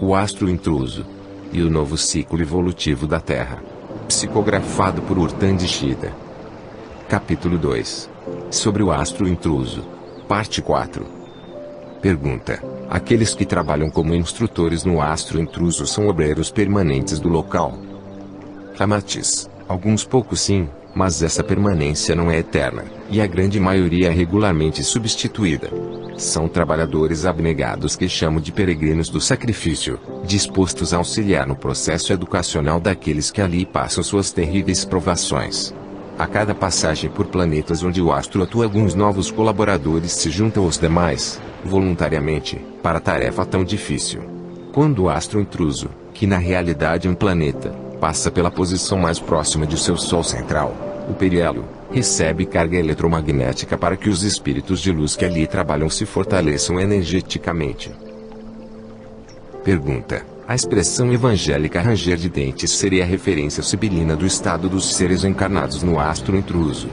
o astro intruso e o novo ciclo evolutivo da Terra. Psicografado por Urtan Dishida. Capítulo 2. Sobre o astro intruso. Parte 4. Pergunta: aqueles que trabalham como instrutores no astro intruso são obreiros permanentes do local? Ramatiz: alguns poucos sim, mas essa permanência não é eterna, e a grande maioria é regularmente substituída. São trabalhadores abnegados que chamo de peregrinos do sacrifício, dispostos a auxiliar no processo educacional daqueles que ali passam suas terríveis provações. A cada passagem por planetas onde o astro atua, alguns novos colaboradores se juntam aos demais, voluntariamente, para a tarefa tão difícil. Quando o astro intruso, que na realidade é um planeta, passa pela posição mais próxima de seu Sol central, o periélio, recebe carga eletromagnética para que os espíritos de luz que ali trabalham se fortaleçam energeticamente. Pergunta: a expressão evangélica ranger de dentes seria a referência sibilina do estado dos seres encarnados no astro intruso?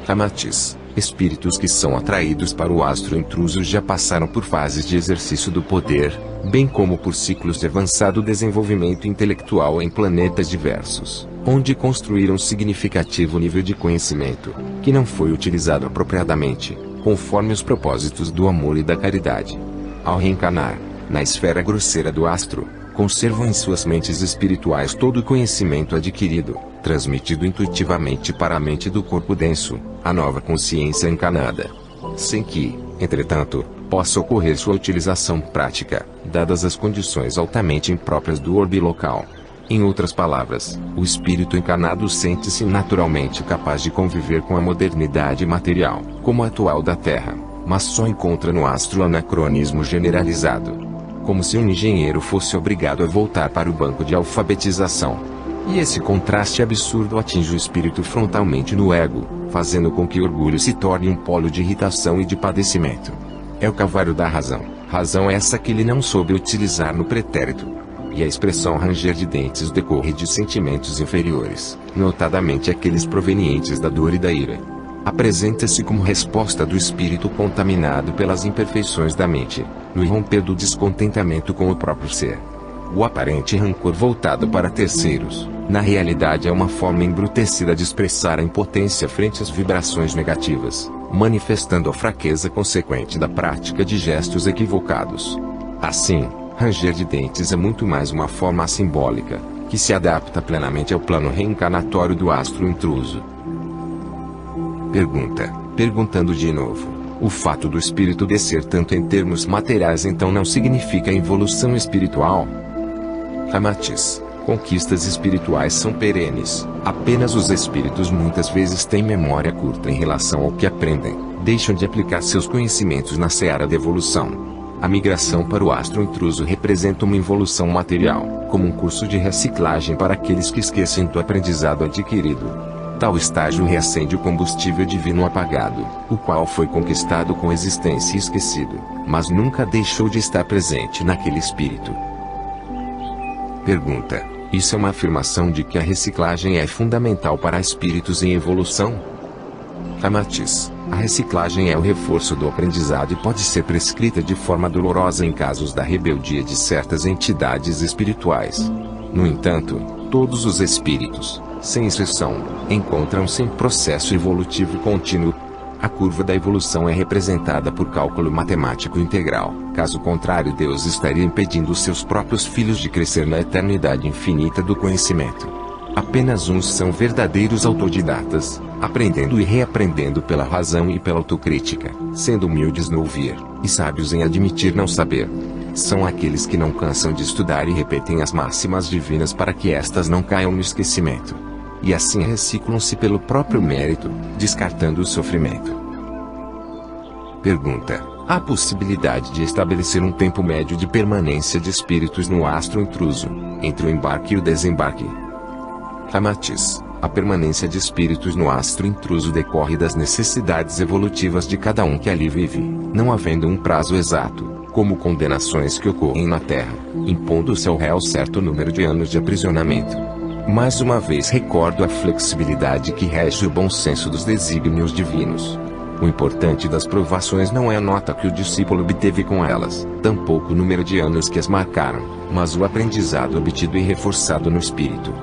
Ramatiz: espíritos que são atraídos para o astro intruso já passaram por fases de exercício do poder, bem como por ciclos de avançado desenvolvimento intelectual em planetas diversos, onde construíram significativo nível de conhecimento, que não foi utilizado apropriadamente, conforme os propósitos do amor e da caridade. Ao reencarnar, na esfera grosseira do astro, conservam em suas mentes espirituais todo o conhecimento adquirido, transmitido intuitivamente para a mente do corpo denso, a nova consciência encarnada. Sem que, entretanto, possa ocorrer sua utilização prática, dadas as condições altamente impróprias do orbe local. Em outras palavras, o espírito encarnado sente-se naturalmente capaz de conviver com a modernidade material, como a atual da Terra, mas só encontra no astro anacronismo generalizado. Como se um engenheiro fosse obrigado a voltar para o banco de alfabetização. E esse contraste absurdo atinge o espírito frontalmente no ego, fazendo com que o orgulho se torne um polo de irritação e de padecimento. É o calvário da razão, razão essa que ele não soube utilizar no pretérito. E a expressão ranger de dentes decorre de sentimentos inferiores, notadamente aqueles provenientes da dor e da ira. Apresenta-se como resposta do espírito contaminado pelas imperfeições da mente, no irromper do descontentamento com o próprio ser. O aparente rancor voltado para terceiros, na realidade é uma forma embrutecida de expressar a impotência frente às vibrações negativas, manifestando a fraqueza consequente da prática de gestos equivocados. Assim, ranger de dentes é muito mais uma forma simbólica, que se adapta plenamente ao plano reencarnatório do astro intruso. Pergunta: perguntando de novo, o fato do espírito descer tanto em termos materiais então não significa evolução espiritual? Ramatiz: conquistas espirituais são perenes, apenas os espíritos muitas vezes têm memória curta em relação ao que aprendem, deixam de aplicar seus conhecimentos na seara da evolução. A migração para o astro intruso representa uma evolução material, como um curso de reciclagem para aqueles que esquecem do aprendizado adquirido. Tal estágio reacende o combustível divino apagado, o qual foi conquistado com existência e esquecido, mas nunca deixou de estar presente naquele espírito. Pergunta: isso é uma afirmação de que a reciclagem é fundamental para espíritos em evolução? Ramatiz: a reciclagem é o reforço do aprendizado e pode ser prescrita de forma dolorosa em casos da rebeldia de certas entidades espirituais. No entanto, todos os espíritos, sem exceção, encontram-se em processo evolutivo contínuo. A curva da evolução é representada por cálculo matemático integral, caso contrário Deus estaria impedindo seus próprios filhos de crescer na eternidade infinita do conhecimento. Apenas uns são verdadeiros autodidatas, aprendendo e reaprendendo pela razão e pela autocrítica, sendo humildes no ouvir, e sábios em admitir não saber. São aqueles que não cansam de estudar e repetem as máximas divinas para que estas não caiam no esquecimento. E assim reciclam-se pelo próprio mérito, descartando o sofrimento. Pergunta: há possibilidade de estabelecer um tempo médio de permanência de espíritos no astro intruso, entre o embarque e o desembarque? Ramatiz: a permanência de espíritos no astro intruso decorre das necessidades evolutivas de cada um que ali vive, não havendo um prazo exato, como condenações que ocorrem na Terra, impondo-se ao réu certo número de anos de aprisionamento. Mais uma vez recordo a flexibilidade que rege o bom senso dos desígnios divinos. O importante das provações não é a nota que o discípulo obteve com elas, tampouco o número de anos que as marcaram, mas o aprendizado obtido e reforçado no espírito.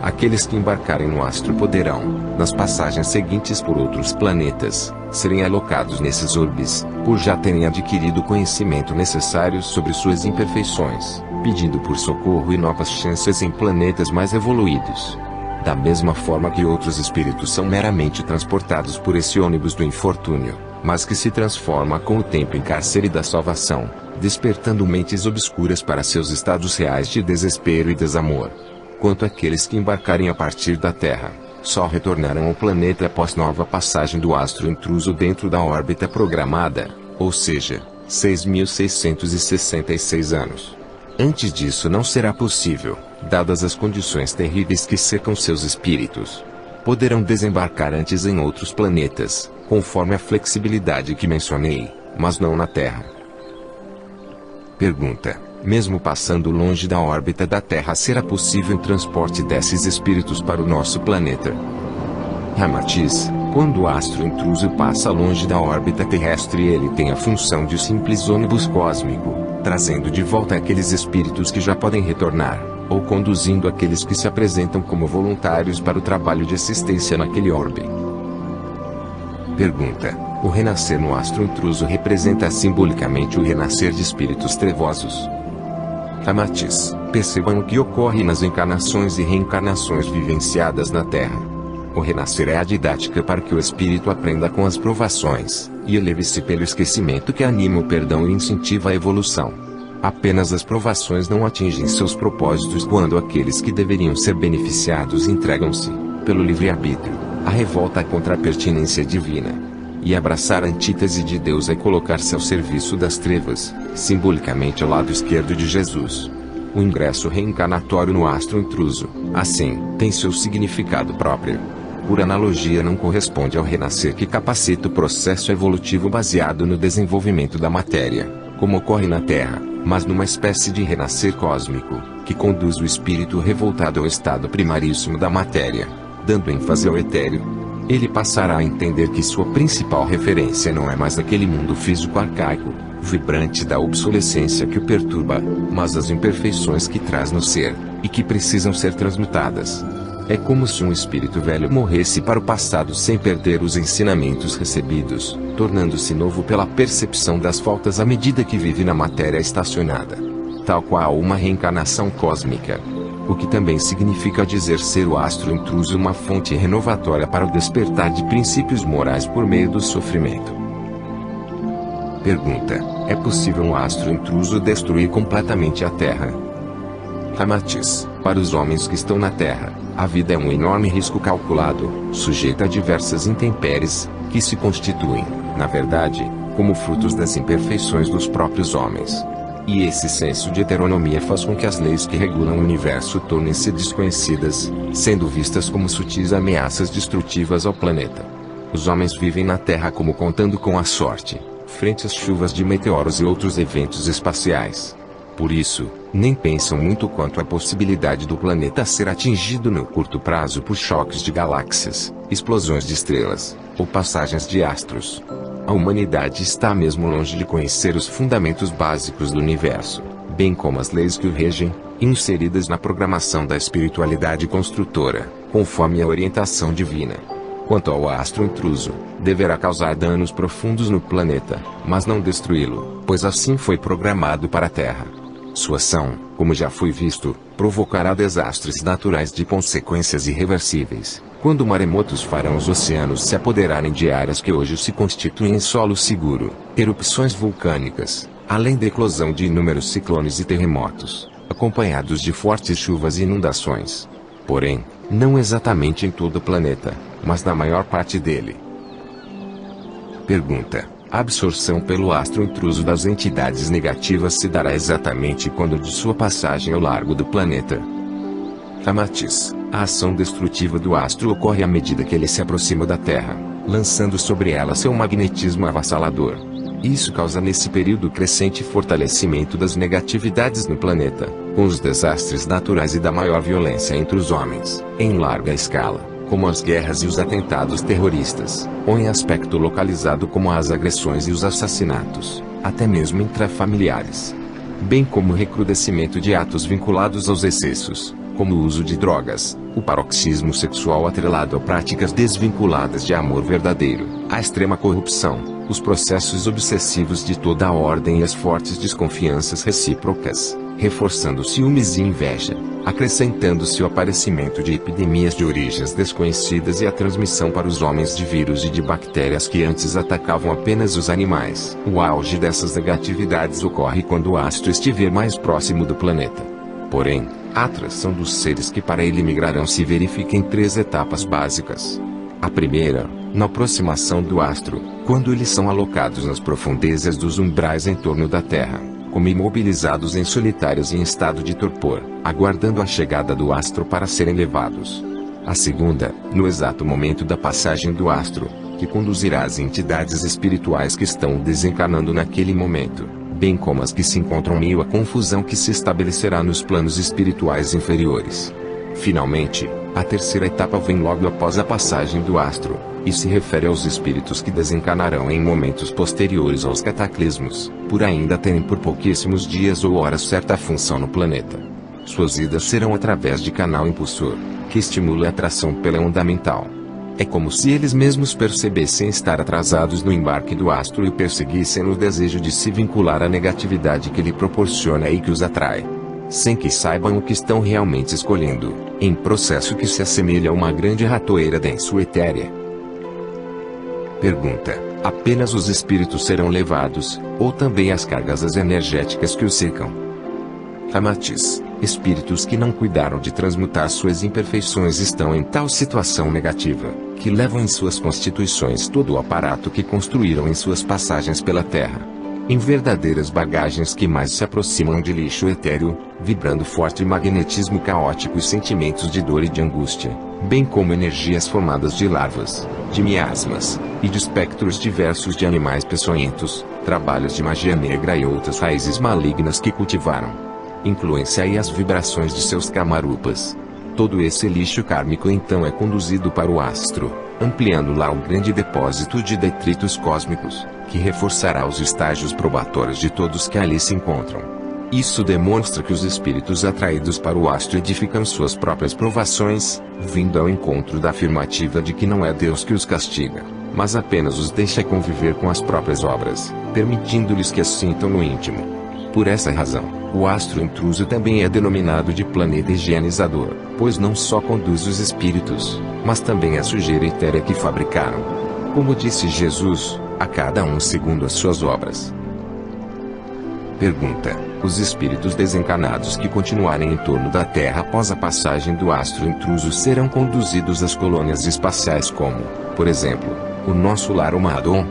Aqueles que embarcarem no astro poderão, nas passagens seguintes por outros planetas, serem alocados nesses orbes, por já terem adquirido o conhecimento necessário sobre suas imperfeições, pedindo por socorro e novas chances em planetas mais evoluídos. Da mesma forma que outros espíritos são meramente transportados por esse ônibus do infortúnio, mas que se transforma com o tempo em cárcere da salvação, despertando mentes obscuras para seus estados reais de desespero e desamor. Quanto àqueles que embarcarem a partir da Terra, só retornarão ao planeta após nova passagem do astro intruso dentro da órbita programada, ou seja, 6.666 anos. Antes disso não será possível, dadas as condições terríveis que cercam seus espíritos. Poderão desembarcar antes em outros planetas, conforme a flexibilidade que mencionei, mas não na Terra. Pergunta: mesmo passando longe da órbita da Terra, será possível o transporte desses espíritos para o nosso planeta? Ramatiz: quando o astro intruso passa longe da órbita terrestre, ele tem a função de simples ônibus cósmico, trazendo de volta aqueles espíritos que já podem retornar, ou conduzindo aqueles que se apresentam como voluntários para o trabalho de assistência naquele orbe. Pergunta: o renascer no astro intruso representa simbolicamente o renascer de espíritos trevosos? Ramatiz: percebam o que ocorre nas encarnações e reencarnações vivenciadas na Terra. O renascer é a didática para que o espírito aprenda com as provações, e eleve-se pelo esquecimento que anima o perdão e incentiva a evolução. Apenas as provações não atingem seus propósitos quando aqueles que deveriam ser beneficiados entregam-se, pelo livre-arbítrio, à revolta contra a pertinência divina. E abraçar a antítese de Deus é colocar-se ao serviço das trevas, simbolicamente ao lado esquerdo de Jesus. O ingresso reencarnatório no astro intruso, assim, tem seu significado próprio. Por analogia, não corresponde ao renascer que capacita o processo evolutivo baseado no desenvolvimento da matéria, como ocorre na Terra, mas numa espécie de renascer cósmico, que conduz o espírito revoltado ao estado primaríssimo da matéria, dando ênfase ao etéreo. Ele passará a entender que sua principal referência não é mais aquele mundo físico arcaico, vibrante da obsolescência que o perturba, mas as imperfeições que traz no ser, e que precisam ser transmutadas. É como se um espírito velho morresse para o passado sem perder os ensinamentos recebidos, tornando-se novo pela percepção das faltas à medida que vive na matéria estacionada. Tal qual uma reencarnação cósmica. O que também significa dizer ser o astro intruso uma fonte renovatória para o despertar de princípios morais por meio do sofrimento. Pergunta: é possível um astro intruso destruir completamente a Terra? Ramatiz: para os homens que estão na Terra, a vida é um enorme risco calculado, sujeito a diversas intempéries, que se constituem, na verdade, como frutos das imperfeições dos próprios homens. E esse senso de heteronomia faz com que as leis que regulam o universo tornem-se desconhecidas, sendo vistas como sutis ameaças destrutivas ao planeta. Os homens vivem na Terra como contando com a sorte, frente às chuvas de meteoros e outros eventos espaciais. Por isso, nem pensam muito quanto à possibilidade do planeta ser atingido no curto prazo por choques de galáxias, explosões de estrelas, ou passagens de astros. A humanidade está mesmo longe de conhecer os fundamentos básicos do universo, bem como as leis que o regem, inseridas na programação da espiritualidade construtora, conforme a orientação divina. Quanto ao astro intruso, deverá causar danos profundos no planeta, mas não destruí-lo, pois assim foi programado para a Terra. Sua ação, como já foi visto, provocará desastres naturais de consequências irreversíveis, quando maremotos farão os oceanos se apoderarem de áreas que hoje se constituem em solo seguro, erupções vulcânicas, além da eclosão de inúmeros ciclones e terremotos, acompanhados de fortes chuvas e inundações. Porém, não exatamente em todo o planeta, mas na maior parte dele. Pergunta: a absorção pelo astro intruso das entidades negativas se dará exatamente quando de sua passagem ao largo do planeta? Ramatiz: a ação destrutiva do astro ocorre à medida que ele se aproxima da Terra, lançando sobre ela seu magnetismo avassalador. Isso causa nesse período crescente fortalecimento das negatividades no planeta, com os desastres naturais e da maior violência entre os homens, em larga escala. como as guerras e os atentados terroristas, ou em aspecto localizado como as agressões e os assassinatos, até mesmo intrafamiliares. Bem como o recrudescimento de atos vinculados aos excessos, como o uso de drogas, o paroxismo sexual atrelado a práticas desvinculadas de amor verdadeiro, a extrema corrupção, os processos obsessivos de toda a ordem e as fortes desconfianças recíprocas, reforçando ciúmes e inveja, acrescentando-se o aparecimento de epidemias de origens desconhecidas e a transmissão para os homens de vírus e de bactérias que antes atacavam apenas os animais. O auge dessas negatividades ocorre quando o astro estiver mais próximo do planeta. Porém, a atração dos seres que para ele migrarão se verifica em 3 etapas básicas. A primeira, na aproximação do astro, quando eles são alocados nas profundezas dos umbrais em torno da Terra, como imobilizados em solitários e em estado de torpor, aguardando a chegada do astro para serem levados. A segunda, no exato momento da passagem do astro, que conduzirá as entidades espirituais que estão desencarnando naquele momento, bem como as que se encontram meio à confusão que se estabelecerá nos planos espirituais inferiores. Finalmente, a terceira etapa vem logo após a passagem do astro, e se refere aos espíritos que desencarnarão em momentos posteriores aos cataclismos, por ainda terem por pouquíssimos dias ou horas certa função no planeta. Suas idas serão através de canal impulsor, que estimula a atração pela onda mental. É como se eles mesmos percebessem estar atrasados no embarque do astro e perseguissem no desejo de se vincular à negatividade que lhe proporciona e que os atrai, sem que saibam o que estão realmente escolhendo, em processo que se assemelha a uma grande ratoeira denso etérea. Pergunta: apenas os espíritos serão levados, ou também as cargas energéticas que os cercam? Ramatiz: espíritos que não cuidaram de transmutar suas imperfeições estão em tal situação negativa, que levam em suas constituições todo o aparato que construíram em suas passagens pela Terra, em verdadeiras bagagens que mais se aproximam de lixo etéreo, vibrando forte magnetismo caótico e sentimentos de dor e de angústia, bem como energias formadas de larvas, de miasmas, e de espectros diversos de animais peçonhentos, trabalhos de magia negra e outras raízes malignas que cultivaram. Incluem-se aí as vibrações de seus camarupas. Todo esse lixo kármico então é conduzido para o astro, ampliando lá o grande depósito de detritos cósmicos, que reforçará os estágios probatórios de todos que ali se encontram. Isso demonstra que os espíritos atraídos para o astro edificam suas próprias provações, vindo ao encontro da afirmativa de que não é Deus que os castiga, mas apenas os deixa conviver com as próprias obras, permitindo-lhes que as sintam no íntimo. Por essa razão, o astro intruso também é denominado de planeta higienizador, pois não só conduz os espíritos, mas também a sujeira etérea que fabricaram. Como disse Jesus, a cada um segundo as suas obras. Pergunta: os espíritos desencarnados que continuarem em torno da Terra após a passagem do astro intruso serão conduzidos às colônias espaciais como, por exemplo, o nosso lar Omadon?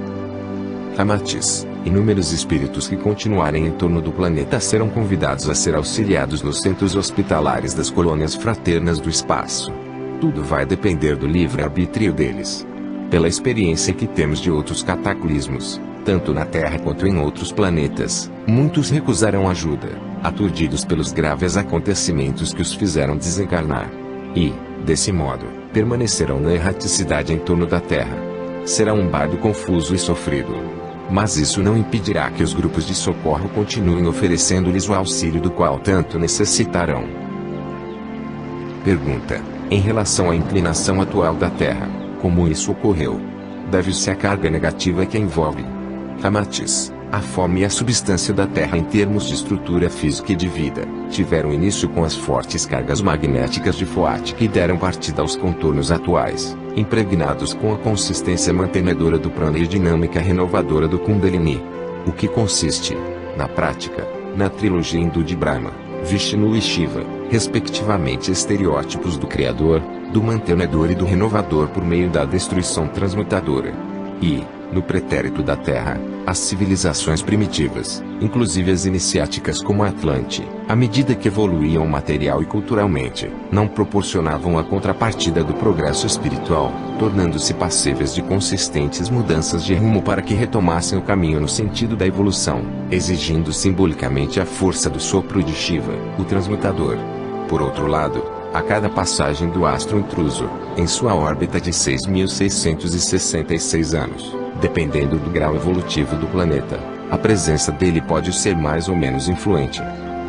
Ramatiz: inúmeros espíritos que continuarem em torno do planeta serão convidados a ser auxiliados nos centros hospitalares das colônias fraternas do espaço. Tudo vai depender do livre-arbítrio deles. Pela experiência que temos de outros cataclismos, tanto na Terra quanto em outros planetas, muitos recusarão ajuda, aturdidos pelos graves acontecimentos que os fizeram desencarnar. E, desse modo, permanecerão na erraticidade em torno da Terra. Será um bardo confuso e sofrido. Mas isso não impedirá que os grupos de socorro continuem oferecendo-lhes o auxílio do qual tanto necessitarão. Pergunta: em relação à inclinação atual da Terra, como isso ocorreu? Deve-se à carga negativa que a envolve. Ramatiz: a forma e a substância da Terra em termos de estrutura física e de vida, tiveram início com as fortes cargas magnéticas de Foat que deram partida aos contornos atuais, impregnados com a consistência mantenedora do prana e dinâmica renovadora do Kundalini. O que consiste, na prática, na trilogia hindu de Brahma, Vishnu e Shiva, respectivamente estereótipos do Criador, do mantenedor e do renovador por meio da destruição transmutadora. E, no pretérito da Terra, as civilizações primitivas, inclusive as iniciáticas como a Atlante, à medida que evoluíam material e culturalmente, não proporcionavam a contrapartida do progresso espiritual, tornando-se passíveis de consistentes mudanças de rumo para que retomassem o caminho no sentido da evolução, exigindo simbolicamente a força do sopro de Shiva, o transmutador. Por outro lado, A cada passagem do astro intruso, em sua órbita de 6.666 anos, dependendo do grau evolutivo do planeta, a presença dele pode ser mais ou menos influente.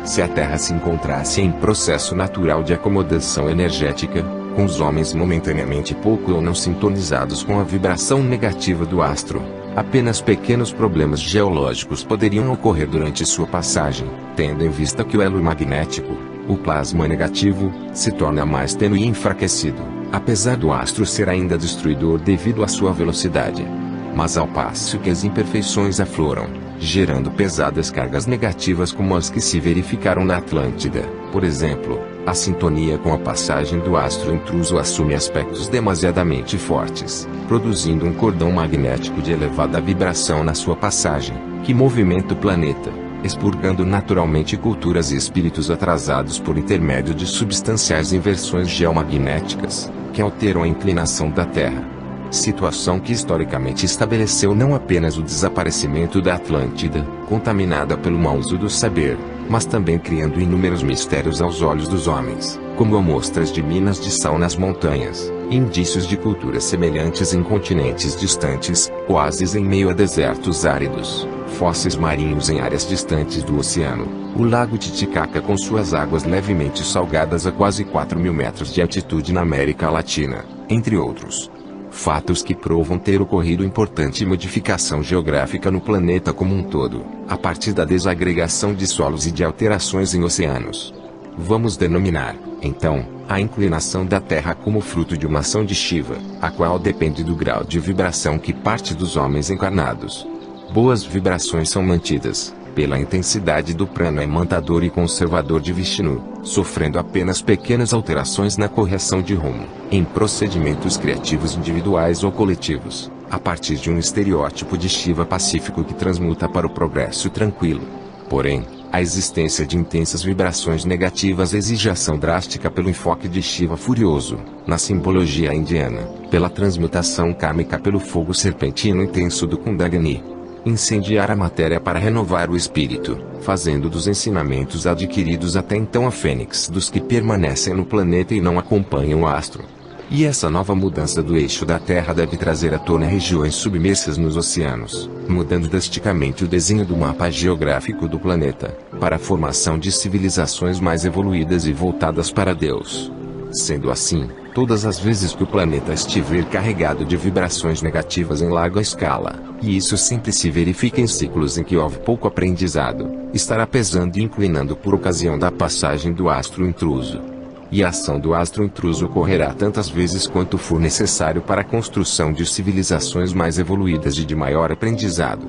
Se a Terra se encontrasse em processo natural de acomodação energética, com os homens momentaneamente pouco ou não sintonizados com a vibração negativa do astro, apenas pequenos problemas geológicos poderiam ocorrer durante sua passagem, tendo em vista que o elo magnético, o plasma negativo, se torna mais tênue e enfraquecido, apesar do astro ser ainda destruidor devido à sua velocidade. Mas ao passo que as imperfeições afloram, gerando pesadas cargas negativas como as que se verificaram na Atlântida, por exemplo, a sintonia com a passagem do astro intruso assume aspectos demasiadamente fortes, produzindo um cordão magnético de elevada vibração na sua passagem, que movimenta o planeta, expurgando naturalmente culturas e espíritos atrasados por intermédio de substanciais inversões geomagnéticas, que alteram a inclinação da Terra. Situação que historicamente estabeleceu não apenas o desaparecimento da Atlântida, contaminada pelo mau uso do saber, mas também criando inúmeros mistérios aos olhos dos homens, como amostras de minas de sal nas montanhas, indícios de culturas semelhantes em continentes distantes, oásis em meio a desertos áridos, fósseis marinhos em áreas distantes do oceano, o lago Titicaca com suas águas levemente salgadas a quase 4.000 metros de altitude na América Latina, entre outros. Fatos que provam ter ocorrido importante modificação geográfica no planeta como um todo, a partir da desagregação de solos e de alterações em oceanos. Vamos denominar, então, a inclinação da Terra como fruto de uma ação de Shiva, a qual depende do grau de vibração que parte dos homens encarnados. Boas vibrações são mantidas, pela intensidade do prana emantador e conservador de Vishnu, sofrendo apenas pequenas alterações na correção de rumo, em procedimentos criativos individuais ou coletivos, a partir de um estereótipo de Shiva pacífico que transmuta para o progresso tranquilo. Porém, a existência de intensas vibrações negativas exige ação drástica pelo enfoque de Shiva furioso, na simbologia indiana, pela transmutação kármica pelo fogo serpentino intenso do Kundalini. Incendiar a matéria para renovar o espírito, fazendo dos ensinamentos adquiridos até então a fênix dos que permanecem no planeta e não acompanham o astro. E essa nova mudança do eixo da Terra deve trazer à tona regiões submersas nos oceanos, mudando drasticamente o desenho do mapa geográfico do planeta, para a formação de civilizações mais evoluídas e voltadas para Deus. Sendo assim, todas as vezes que o planeta estiver carregado de vibrações negativas em larga escala, e isso sempre se verifica em ciclos em que houve pouco aprendizado, estará pesando e inclinando por ocasião da passagem do astro intruso. E a ação do astro intruso ocorrerá tantas vezes quanto for necessário para a construção de civilizações mais evoluídas e de maior aprendizado.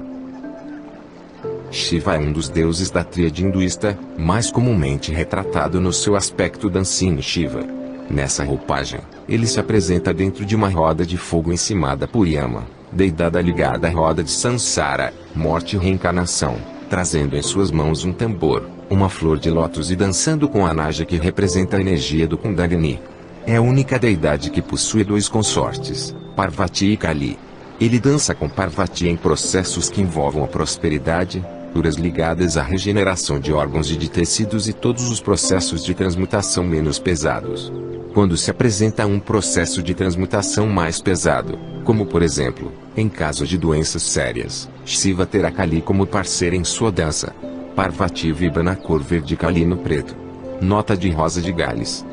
Shiva é um dos deuses da tríade hinduísta, mais comumente retratado no seu aspecto Dancing Shiva. Nessa roupagem, ele se apresenta dentro de uma roda de fogo encimada por Yama, deidada ligada à roda de Sansara, morte e reencarnação, trazendo em suas mãos um tambor, uma flor de lótus e dançando com a naja que representa a energia do Kundalini. É a única deidade que possui dois consortes, Parvati e Kali. Ele dança com Parvati em processos que envolvam a prosperidade, curas ligadas à regeneração de órgãos e de tecidos e todos os processos de transmutação menos pesados. Quando se apresenta um processo de transmutação mais pesado, como por exemplo, em caso de doenças sérias, Shiva terá Kali como parceira em sua dança. Parvati vibra na cor verde, Kali no preto. Nota de rosa de Gales.